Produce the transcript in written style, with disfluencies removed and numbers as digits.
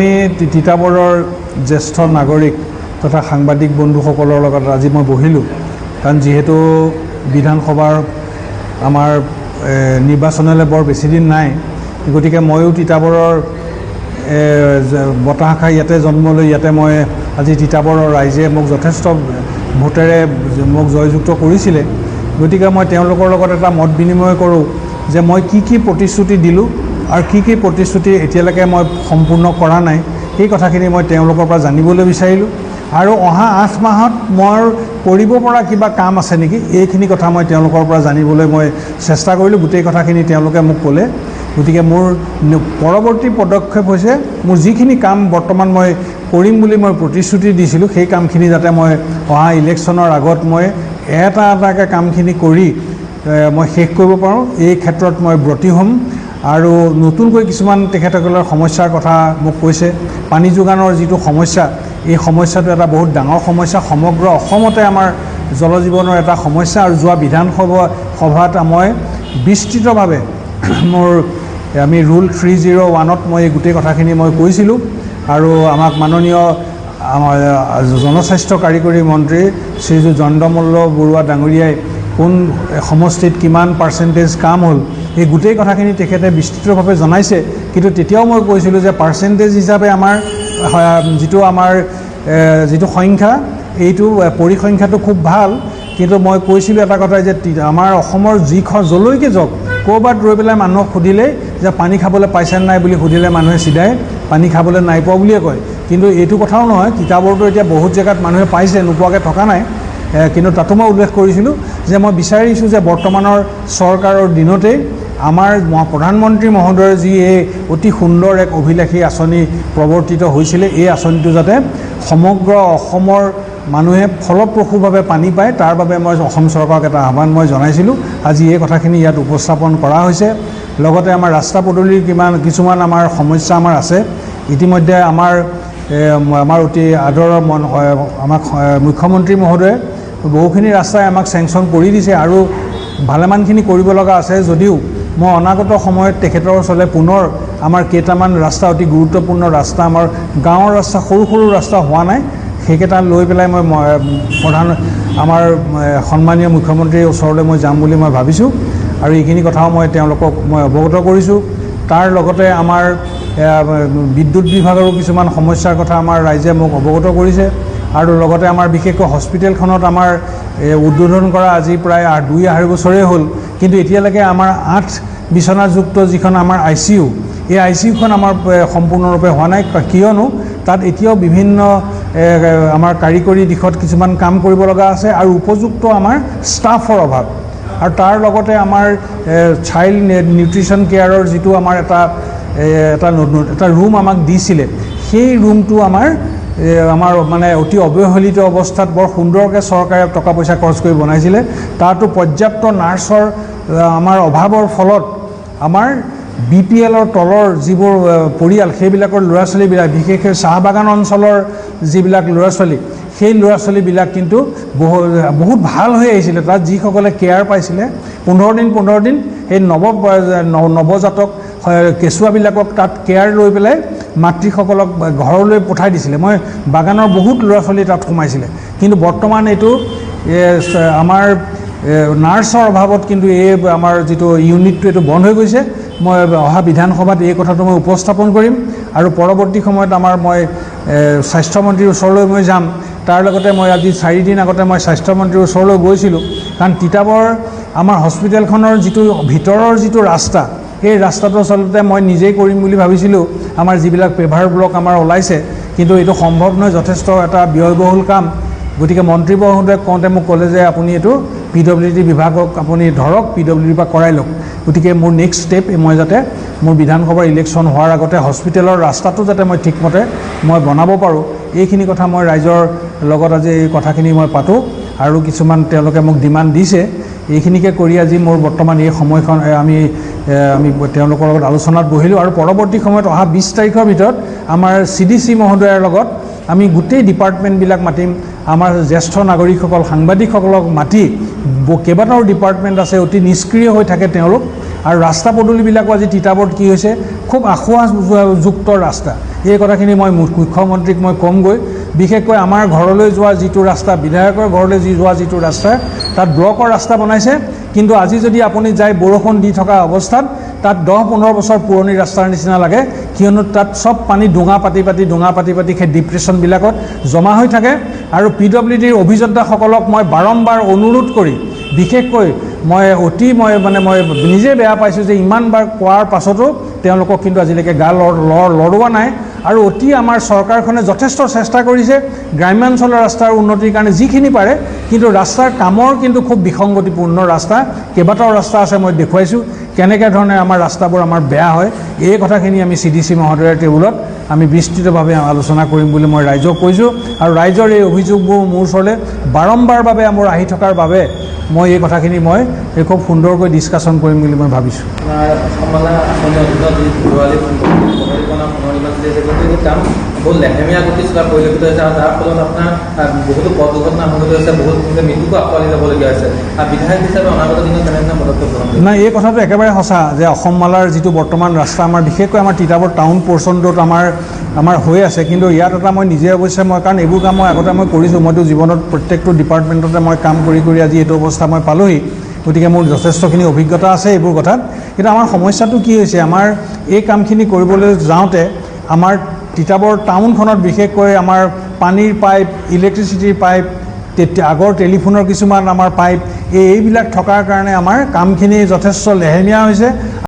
আমি তিতাবৰৰ জ্যেষ্ঠ নাগৰিক তথা সাংবাদিক বন্ধুসকলৰ লগত আজি মই বহিলোঁ, কাৰণ যিহেতু বিধানসভাৰ আমাৰ নিৰ্বাচনলৈ বৰ বেছি দিন নাই, গতিকে ময়ো তিতাবৰৰ বতাহ খাই ইয়াতে জন্ম লৈ ইয়াতে মই আজি তিতাবৰৰ ৰাইজে মোক যথেষ্ট ভোটেৰে মোক জয়যুক্ত কৰিছিলে। গতিকে মই তেওঁলোকৰ লগত এটা মত বিনিময় কৰোঁ যে মই কি প্ৰতিশ্ৰুতি দিলোঁ আৰু কি প্ৰতিশ্ৰুতি এতিয়ালৈকে মই সম্পূৰ্ণ কৰা নাই, সেই কথাখিনি মই তেওঁলোকৰ পৰা জানিবলৈ বিচাৰিলোঁ। আৰু অহা 8 মাহত মোৰ কৰিব পৰা কিবা কাম আছে নেকি, এইখিনি কথা মই তেওঁলোকৰ পৰা জানিবলৈ মই চেষ্টা কৰিলোঁ। গোটেই কথাখিনি তেওঁলোকে মোক ক'লে। গতিকে মোৰ পৰৱৰ্তী পদক্ষেপ হৈছে মোৰ যিখিনি কাম বৰ্তমান মই কৰিম বুলি মই প্ৰতিশ্ৰুতি দিছিলোঁ, সেই কামখিনি যাতে মই অহা ইলেকশ্যনৰ আগত মই এটাকৈ কামখিনি কৰি মই শেষ কৰিব পাৰোঁ, এই ক্ষেত্ৰত মই ব্ৰতী হ'ম। আৰু নতুনকৈ কিছুমান তেখেতসকলৰ সমস্যাৰ কথা মোক কৈছে। পানী যোগানৰ যিটো সমস্যা, এই সমস্যাটো এটা বহুত ডাঙৰ সমস্যা, সমগ্ৰ অসমতে আমাৰ জল জীৱনৰ এটা সমস্যা। আৰু যোৱা বিধানসভাত মই বিস্তৃতভাৱে আমি ৰুল 301ত মই গোটেই কথাখিনি মই কৈছিলোঁ। আৰু আমাক মাননীয় আমাৰ জনস্বাস্থ্য কাৰিকৰী মন্ত্ৰী শ্ৰীযুত জয়ন্তমল্ল বৰুৱা ডাঙৰীয়াই কোন সমষ্টিত কিমান পাৰ্চেণ্টেজ কাম হ'ল, এই গোটেই কথাখিনি তেখেতে বিস্তৃতভাৱে জনাইছে। কিন্তু তেতিয়াও মই কৈছিলোঁ যে পাৰ্চেণ্টেজ হিচাপে আমাৰ যিটো সংখ্যা, এইটো পৰিসংখ্যাটো খুব ভাল। কিন্তু মই কৈছিলোঁ এটা কথা যে আমাৰ অসমৰ যলৈকে যাওক, ক'ৰবাত ৰৈ পেলাই মানুহক সুধিলেই যে পানী খাবলৈ পাইছে নাই বুলি সুধিলে মানুহে চিধাই পানী খাবলৈ নাই পোৱা বুলিয়ে কয়। কিন্তু এইটো কথাও নহয়, তিতাবৰটো এতিয়া বহুত জেগাত মানুহে পাইছে, নোপোৱাকৈ থকা নাই। কিন্তু তাতো মই উল্লেখ কৰিছিলোঁ যে মই বিচাৰিছোঁ যে বৰ্তমানৰ চৰকাৰৰ দিনতেই আমাৰ প্ৰধানমন্ত্ৰী মহোদয়ৰ যি এই অতি সুন্দৰ এক অভিলাষী আঁচনি প্ৰৱৰ্তিত হৈছিলে, এই আঁচনিটো যাতে সমগ্ৰ অসমৰ মানুহে ফলপ্ৰসূভাৱে পানী পায়, তাৰ বাবে মই অসম চৰকাৰক এটা আহ্বান মই জনাইছিলোঁ। আজি এই কথাখিনি ইয়াত উপস্থাপন কৰা হৈছে। লগতে আমাৰ ৰাস্তা পদূলিৰ কিছুমান আমাৰ সমস্যা আমাৰ আছে। ইতিমধ্যে আমাৰ অতি আদৰৰ আমাক মুখ্যমন্ত্ৰী মহোদয়ে বহুখিনি ৰাস্তাই আমাক চেংচন কৰি দিছে আৰু ভালেমানখিনি কৰিব লগা আছে। যদিও মই অনাগত সময়ত তেখেতৰ ওচৰলৈ পুনৰ আমাৰ কেইটামান ৰাস্তা, অতি গুৰুত্বপূৰ্ণ ৰাস্তা, আমাৰ গাঁৱৰ ৰাস্তা, সৰু ৰাস্তা হোৱা নাই, সেইকেইটা লৈ পেলাই মই আমাৰ সন্মানীয় মুখ্যমন্ত্ৰীৰ ওচৰলৈ মই যাম বুলি মই ভাবিছোঁ। আৰু এইখিনি কথাও মই তেওঁলোকক মই অৱগত কৰিছোঁ। তাৰ লগতে আমাৰ বিদ্যুৎ বিভাগৰো কিছুমান সমস্যাৰ কথা আমাৰ ৰাইজে মোক অৱগত কৰিছে। আৰু লগতে আমাৰ বিশেষকৈ হস্পিটেলখনত আমাৰ উদ্বোধন কৰা আজি প্ৰায় 2-2.5 বছৰেই হ'ল, কিন্তু এতিয়ালৈকে আমাৰ 8 বিচনাযুক্ত যিখন আমাৰ ICU, এই ICUখন আমাৰ সম্পূৰ্ণৰূপে হোৱা নাই। কিয়নো তাত এতিয়াও বিভিন্ন আমাৰ কাৰিকৰী দিশত কিছুমান কাম কৰিব লগা আছে আৰু উপযুক্ত আমাৰ ষ্টাফৰ অভাৱ। আৰু তাৰ লগতে আমাৰ চাইল্ড নিউট্ৰিশ্যন কেয়াৰৰ যিটো আমাৰ এটা ৰুম আমাক দিছিলে, সেই ৰুমটো আমাৰ মানে অতি অৱহেলিত অৱস্থাত বৰ সুন্দৰকৈ চৰকাৰে টকা পইচা খৰচ কৰি বনাইছিলে। তাতো পৰ্যাপ্ত নাৰ্ছৰ আমাৰ অভাৱৰ ফলত আমাৰ BPLৰ তলৰ যিবোৰ পৰিয়াল, সেইবিলাকৰ ল'ৰা ছোৱালীবিলাক, বিশেষকৈ চাহ বাগান অঞ্চলৰ যিবিলাক ল'ৰা ছোৱালী, সেই ল'ৰা ছোৱালীবিলাক কিন্তু বহুত ভাল হৈ আহিছিলে। তাত যিসকলে কেয়াৰ পাইছিলে 15 দিন সেই নৱজাতক কেঁচুৱাবিলাকক তাত কেয়াৰ লৈ পেলাই মাতৃসকলক ঘৰলৈ পঠাই দিছিলে। মই বাগানৰ বহুত ল'ৰা ছোৱালী তাত সোমাইছিলে। কিন্তু বৰ্তমান এইটো আমাৰ নাৰ্ছৰ অভাৱত কিন্তু এই আমাৰ যিটো ইউনিটটো এইটো বন্ধ হৈ গৈছে। মই অহা বিধানসভাত এই কথাটো মই উপস্থাপন কৰিম আৰু পৰৱৰ্তী সময়ত মই স্বাস্থ্যমন্ত্ৰীৰ ওচৰলৈ মই যাম। তাৰ লগতে মই আজি 4 দিন আগতে মই স্বাস্থ্যমন্ত্ৰীৰ ওচৰলৈ গৈছিলোঁ, কাৰণ তিতাবৰ আমাৰ হস্পিটেলখনৰ যিটো ভিতৰৰ যিটো ৰাস্তা, এই ৰাস্তাটো আচলতে মই নিজেই কৰিম বুলি ভাবিছিলোঁ। আমাৰ যিবিলাক পেভাৰ ব্লক আমাৰ ওলাইছে, কিন্তু এইটো সম্ভৱ নহয়, যথেষ্ট এটা ব্যয়বহুল কাম। গতিকে মন্ত্ৰী মহোদয়ে কওঁতে মোক ক'লে যে আপুনি এইটো PWD বিভাগক আপুনি ধৰক, PWDৰ পৰা কৰাই লওক। গতিকে মোৰ নেক্সট ষ্টেপ মই যাতে মোৰ বিধানসভাৰ ইলেকশ্যন হোৱাৰ আগতে হস্পিটেলৰ ৰাস্তাটো যাতে মই ঠিকমতে মই বনাব পাৰোঁ, এইখিনি কথা মই ৰাইজৰ লগত আজি এই কথাখিনি মই পাতোঁ। আৰু কিছুমান তেওঁলোকে মোক ডিমাণ্ড দিছে, এইখিনিকে কৰি আজি মোৰ বৰ্তমান এই সময়খন আমি তেওঁলোকৰ লগত আলোচনাত বহিলোঁ। আৰু পৰৱৰ্তী সময়ত অহা 20 তাৰিখৰ ভিতৰত আমাৰ CDC মহোদয়ৰ লগত আমি গোটেই ডিপাৰ্টমেণ্টবিলাক মাতিম। আমাৰ জ্যেষ্ঠ নাগৰিকসকল, সাংবাদিকসকলক মাতি, কেইবাটাও ডিপাৰ্টমেণ্ট আছে, অতি নিষ্ক্ৰিয় হৈ থাকে তেওঁলোক, আৰু ৰাস্তা পদূলিবিলাকো আজি তিতাবৰত কি হৈছে খুব আঁসোৱাহযুক্ত ৰাস্তা। এই কথাখিনি মই মুখ্যমন্ত্ৰীক মই ক'মগৈ। বিশেষকৈ আমাৰ ঘৰলৈ যোৱা যিটো ৰাস্তা, বিধায়কৰ ঘৰলৈ যোৱা যিটো ৰাস্তা, তাত ব্লকৰ ৰাস্তা বনাইছে, কিন্তু আজি যদি আপুনি যায় বৰষুণ দি থকা অৱস্থাত তাত 10-15 বছৰ পুৰণি ৰাস্তাৰ নিচিনা লাগে, কিয়নো তাত চব পানী ডোঙা পাতি পাতি সেই ডিপ্ৰেশ্যনবিলাকত জমা হৈ থাকে। আৰু PWDৰ অভিযন্তাসকলক মই বাৰম্বাৰ অনুৰোধ কৰি, বিশেষকৈ মই নিজে বেয়া পাইছোঁ যে ইমানবাৰ কোৱাৰ পাছতো তেওঁলোকক কিন্তু আজিলৈকে গা লৰোৱা নাই। আৰু আমাৰ চৰকাৰখনে যথেষ্ট চেষ্টা কৰিছে গ্ৰাম্যাঞ্চলৰ ৰাস্তাৰ উন্নতিৰ কাৰণে যিখিনি পাৰে, কিন্তু ৰাস্তাৰ কামৰ কিন্তু খুব বিসংগতিপূৰ্ণ ৰাস্তা। কেইবাটাও ৰাস্তা আছে, মই দেখুৱাইছোঁ কেনেকৈ ধৰণে আমাৰ ৰাস্তাবোৰ আমাৰ বেয়া হয়। এই কথাখিনি আমি CDC মহোদয়ৰ টেবুলত আমি বিস্তৃতভাৱে আলোচনা কৰিম বুলি মই ৰাইজক কৈছোঁ। আৰু ৰাইজৰ এই অভিযোগবোৰ মোৰ ওচৰলৈ বাৰম্বাৰভাৱে মোৰ আহি থকাৰ বাবে মই এই কথাখিনি মই খুব সুন্দৰকৈ ডিছকাশ্যন কৰিম বুলি মই ভাবিছোঁ। বহুত লেহেমীয়া গতি চলা পৰিলক্ষিত হৈছে, আৰু যাৰ ফলত আপোনাৰ বহুতো পথ দুৰ্ঘটনা সংঘটিত হৈছে, বহুত মৃত্যুকো আঁকোৱালি যাবলগীয়া হৈছে। আৰু বিধায়ক হিচাপে অনাগত দিনত কেনেধৰণৰ পদক্ষেপ গ্ৰহণ কৰিব? নাই, এই কথাটো একেবাৰে সঁচা যে অসমমালাৰ যিটো বৰ্তমান ৰাস্তা আমাৰ, বিশেষকৈ আমাৰ তিতাবৰ টাউন পৰ্চনটোত আমাৰ হৈ আছে, কিন্তু ইয়াত এটা মই নিজে অৱশ্যে কাৰণ এইবোৰ কাম মই আগতে কৰিছোঁ, মইতো জীৱনত প্ৰত্যেকটো ডিপাৰ্টমেণ্টতে মই কাম কৰি আজি এইটো অৱস্থা মই পালোহি, গতিকে মোৰ যথেষ্টখিনি অভিজ্ঞতা আছে এইবোৰ কথাত। কিন্তু আমাৰ সমস্যাটো কি হৈছে, আমাৰ এই কামখিনি কৰিবলৈ যাওঁতে আমাৰ তিতাবৰ টাউনখনত বিশেষকৈ আমাৰ পানীৰ পাইপ, ইলেক্ট্ৰিচিটিৰ পাইপ, আগৰ টেলিফোনৰ কিছুমান আমাৰ পাইপ, এইবিলাক থকাৰ কাৰণে আমাৰ কামখিনি যথেষ্ট লেহেমীয়া হৈছে।